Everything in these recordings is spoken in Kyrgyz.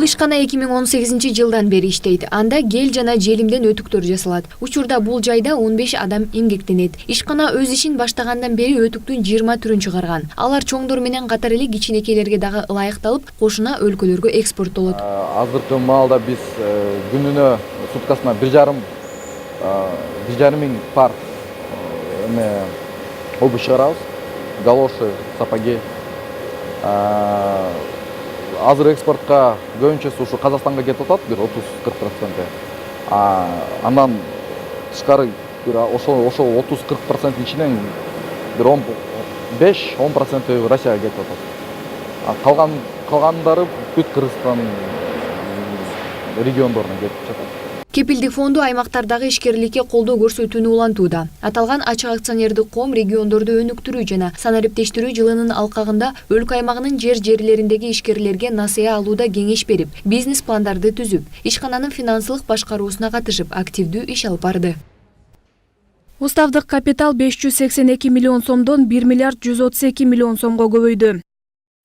Бул ишкана 2018-жылдан бери иштейт. Анда гел жана желимден өтүктөр жасалат. Учурда бул жайда 15 адам эмгектенет. Ишкана өз ишин баштагандан бери өтүктүн 20 түрүн чыгарган. Алар чоңдор менен катар эле кичинекейлерге дагы ылайыкталып, кошуна өлкөлөргө экспорттолот. Азыркы маалда биз күнүнө суткасына 1,5 миң пар обувь чыгарабыз. Галоши, сапоги. Азыр экспортко көбүнчөсү ушу Казакстанга кетип атат, бир 30-40%. Андан тышкары бир ошол 30-40% ичинен бир 15-10% Россияга кетип атат. Калгандары бүт Кыргызстан региондоруна кетип жатат. Кепилдик фонду аймактардагы ишкерликке колдоо көрсөтүүнү улантууда. Аталган ачык акционердик ком региондорду өнүктүрүү жана санариптештирүү жылынын алкагында өлкө аймагынын жерлериндеги ишкерлерге насыя алууда кеңеш берип, бизнес пландарды түзүп, ишкананын финансылык башкаруусуна катышып, активдүү иш алып барды. Уставдык капитал 582 миллион сомдон 1 миллиард 132 миллион сомго көбөйдү.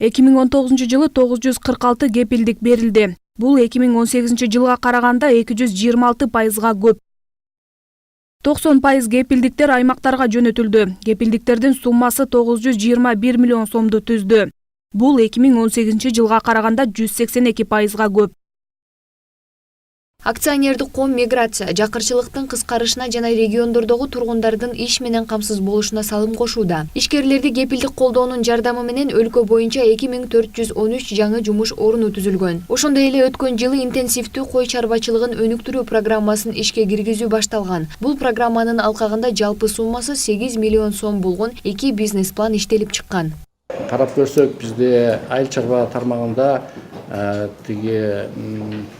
2019-жылы 946 кепилдик берилди. Бул 2018-жылга караганда 226%га көп. 90% кепилдиктер аймактарга жөнөтүлдү. Кепилдиктердин суммасы 921 миллион сомду түздү. Бул 2018-жылга караганда 182%га көп. Акционердик ком миграция, жакырчылыктын кыскарышына жана региондордогу тургундардын иш менен камсыз болушуна салым кошууда. Ишкерлерди кепилдик колдоонун жардамы менен өлкө боюнча 2413 жаңы жумуш орну түзүлгөн. Ошондой эле өткөн жылы интенсивдүү кой чарбачылыгын өнүктүрүү программасын ишке киргизүү башталган. Бул программанын алкагында жалпы суммасы 8 миллион сом болгон 2 бизнес план иштелип чыккан. Карап көрсөк, бизде айыл чарба тармагында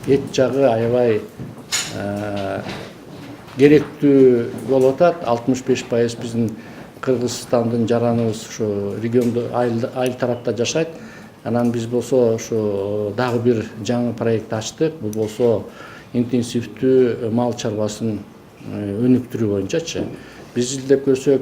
эт жагы аябай керектүү болуп атат. 65% биздин Кыргызстандын жараныбыз ушу региондо айыл тарапта жашайт. Анан биз болсо ушу дагы бир жаңы проект ачтык. Бул болсо интенсивдүү мал чарбасын өнүктүрүү боюнчачы. Биз изилдеп көрсөк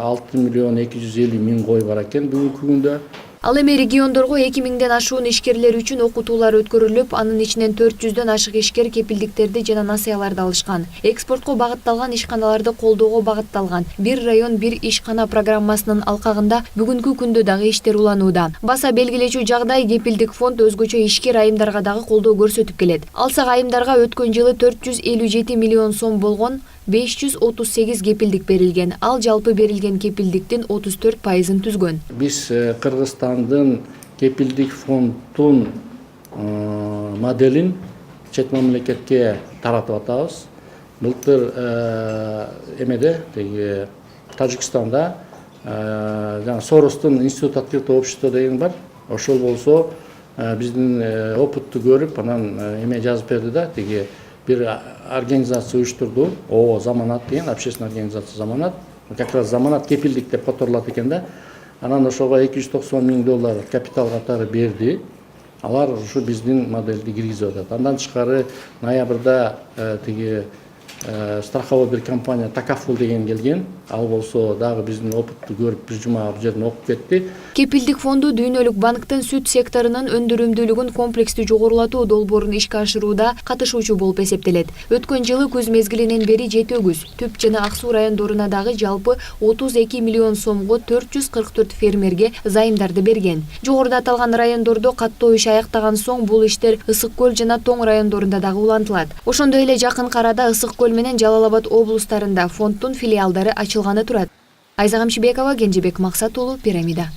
6 миллион 250 миң кой бар экен бүгүнкү күндө. Ал эми региондорго 2000ден ашуун ишкерлер үчүн окутуулар өткөрүлүп, анын ичинен 400дөн ашык ишкер кепилдиктерди жана насыяларды алышкан. Экспортко багытталган ишканаларды колдоого багытталган бир район бир ишкана программасынын алкагында бүгүнкү күндө дагы иштер уланууда. Баса белгилечүү жагдай кепилдик фонд өзгөчө ишкер айымдарга дагы колдоо көрсөтүп келет. Алсак айымдарга өткөн жылы 457 миллион сом болгон 538 кепилдик берилген. Ал жалпы берилген кепилдиктин 34%ын түзгөн. Биз Кыргызстандын кепилдик фондун моделин чет мамлекетке таратып атабыз. Былтыр эмеде Тажикстанда жана Соростун институт открытого общества деген бар. Ошол болсо биздин опытту көрүп, анан эме жазып берди да, бир организация уюштурду. Заманат деген, общественный организация Заманат. Как раз Заманат кепилдик деп которулат экен да. Анан ошого $290 миң капитал катары берди. Алар ушу биздин модельди киргизип атат. Андан тышкары ноябрда страховой бир компания Такафул деген келген. Ал болсо дагы биздин опытту көрүп, бир жума бул жерден окуп кетти. Кепилдик фонду дүйнөлүк банктын сүт секторунун өндүрүмдүүлүгүн комплекстүү жогорулатуу долбоорун ишке ашырууда катышуучу болуп эсептелет. Өткөн жылы күз мезгилинен бери Жети Өгүз, Түп жана Ак Суу райондоруна дагы жалпы 32 миллион сомго 444 фермерге зайымдарды берген. Жогоруда аталган райондордо каттоо иш аяктаган соң бул иштер Ысык көл жана Тоң райондорунда дагы улантылат. Ошондой эле жакын арада Ысык көл менен Жалал Абад облустарында фонддун филиалдары ачылганы турат. Айза Камчыбекова, Кенжебек Максат уулу, Пирамида.